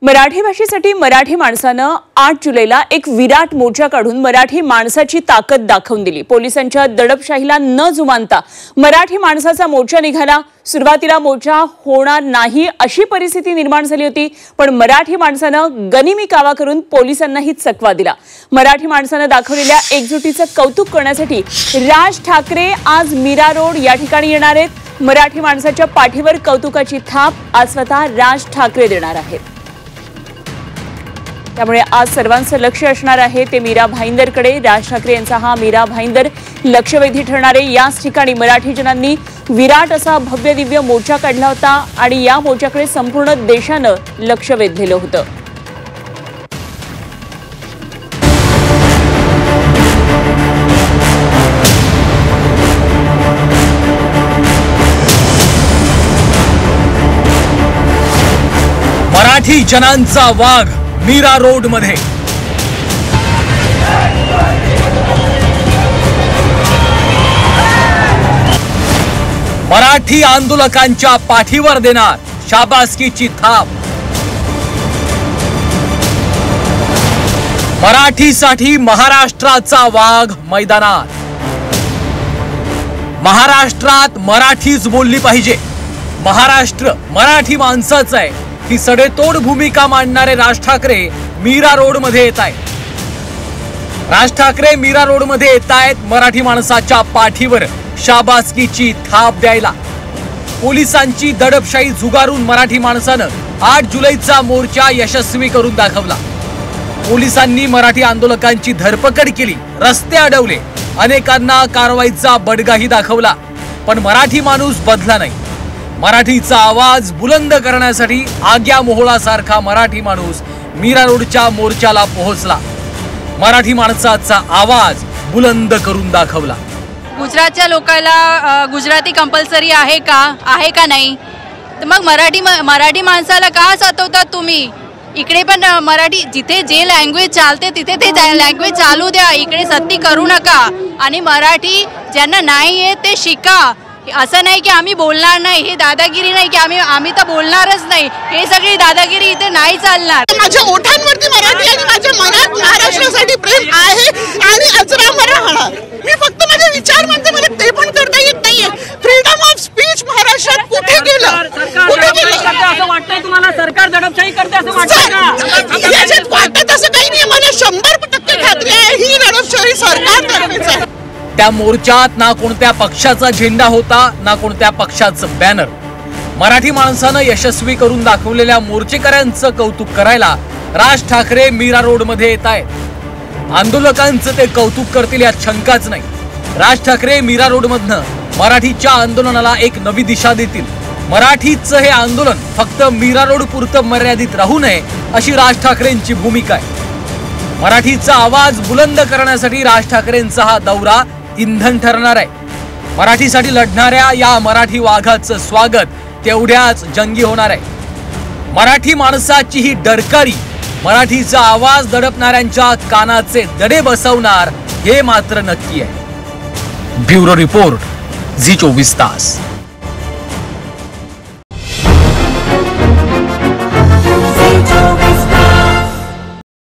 मराठी भाषेसाठी मराठी माणसानं 8 जुलैला एक विराट मोर्चा काढून मराठी माणसाची ताकद दाखवून दिली। पोलिसांच्या दडपशाहीला न जुमानता मराठी माणसाचा मोर्चा निघाला। सुरुवातीला मोर्चा होणार नाही अशी परिस्थिती निर्माण झाली होती, पण मराठी माणसानं गनिमी कावा करून पोलिसांनाही चकवा दिला। मराठी माणसानं दाखवलेल्या एकजुटीचं कौतुक करण्यासाठी राज ठाकरे आज मीरा रोड या ठिकाणी येणार आहेत। मराठी माणसाच्या पाठीवर कौतुकाची थाप आज स्वतः राज ठाकरे देणार आहेत। त्यामुळे आज सर्वांचं लक्ष असणार आहे ते मीरा भाईंदरकडे। राज ठाकरे यांचा हा मीरा भाईंदर लक्षवेधी ठरणारे। याच ठिकाणी मराठी जनांनी विराट असा भव्य दिव्य मोर्चा काढला होता आणि या मोर्चाकडे संपूर्ण देशानं लक्ष वेधलेलं होतं। मराठी जनांचा वाघ मीरा रोड मध्ये मराठी आंदोलकांच्या पाठीवर देणार शाबासकीची थाप। मराठीसाठी महाराष्ट्राचा वाघ मैदानात। महाराष्ट्रात मराठीच बोलली पाहिजे। महाराष्ट्र मराठी माणसाचं आहे ही सडेतोड भूमिका मांडणारे राज ठाकरे मीरा रोड मध्ये येत आहेत। राज ठाकरे मीरा रोड मध्ये येत आहेत मराठी माणसाच्या पाठीवर शाबासकीची थाप द्यायला। पोलिसांची दडपशाही झुगारून मराठी माणसानं 8 जुलैचा मोर्चा यशस्वी करून दाखवला। पोलिसांनी मराठी आंदोलकांची धरपकड केली, रस्ते अडवले, अनेकांना कारवाईचा बडगाही दाखवला, पण मराठी माणूस बदला नाही। मराठीचा आवाज बुलंद करण्यासाठी आग्या मोहळासारखा मराठी माणूस मीरा रोडच्या मोर्चाला पोहोचला। मराठी माणसाचा आवाज बुलंद करून दाखवला। गुजरातच्या लोकांना गुजराती कंपल्सरी आहे का नाही, तर मग मराठी माणसाला का सतवतात तुम्ही? इकडे पण मराठी जिथे जे लँग्वेज चालते तिथे ते लँग्वेज चालू द्या, इकडे सक्ती करू नका। आणि मराठी ज्यांना नाही आहे ते शिका। असं नाही की आम्ही बोलणार नाही, हे दादागिरी नाही की आम्ही तर बोलणारच नाही, हे सगळी दादागिरी इथे नाही चालणार। माझ्या ओठांवरती मराठी आणि माझ्या मनात महाराष्ट्रासाठी प्रेम आहे आणि अजरामर राहणार। मी फक्त माझे विचार म्हणते, मला ते पण करता येत नाहीये। फ्रीडम ऑफ स्पीच महाराष्ट्रात कुठे गेलं? कुठे गेलं असं वाटतंय तुम्हाला? सरकार दडपशाही करते असं वाटतंय का? याच्यात वाटत असं काही नाही, मला 100% खात्री आहे ही दडपशाही सरकार करतेच आहे। त्या मोर्चात ना कोणत्या पक्षाचा झेंडा होता ना कोणत्या पक्षाचं बॅनर। मराठी माणसानं यशस्वी करून दाखवलेल्या मोर्चेकऱ्यांचं कौतुक करायला राज ठाकरे मीरा रोड मध्ये येत आहेत। आंदोलकांचं ते कौतुक करतील यात शंकाच नाही। राज ठाकरे मीरा रोड मधनं मराठीच्या आंदोलनाला एक नवी दिशा देतील। मराठीचं हे आंदोलन फक्त मीरा रोड पुरतं मर्यादित राहू नये अशी राज ठाकरेंची भूमिका आहे। मराठीचा आवाज बुलंद करण्यासाठी राज ठाकरेंचा हा दौरा इंधन ठरणार आहे। मराठीसाठी लढणाऱ्या या मराठी वाघाचं स्वागत तेवढ्याच जंगी होणार आहे। मराठी माणसाची ही डरकारी मराठीचा आवाज दडपणाऱ्यांच्या कानाचे दडे बसवणार हे मात्र नक्की आहे। ब्युरो रिपोर्ट, झी 24 तास।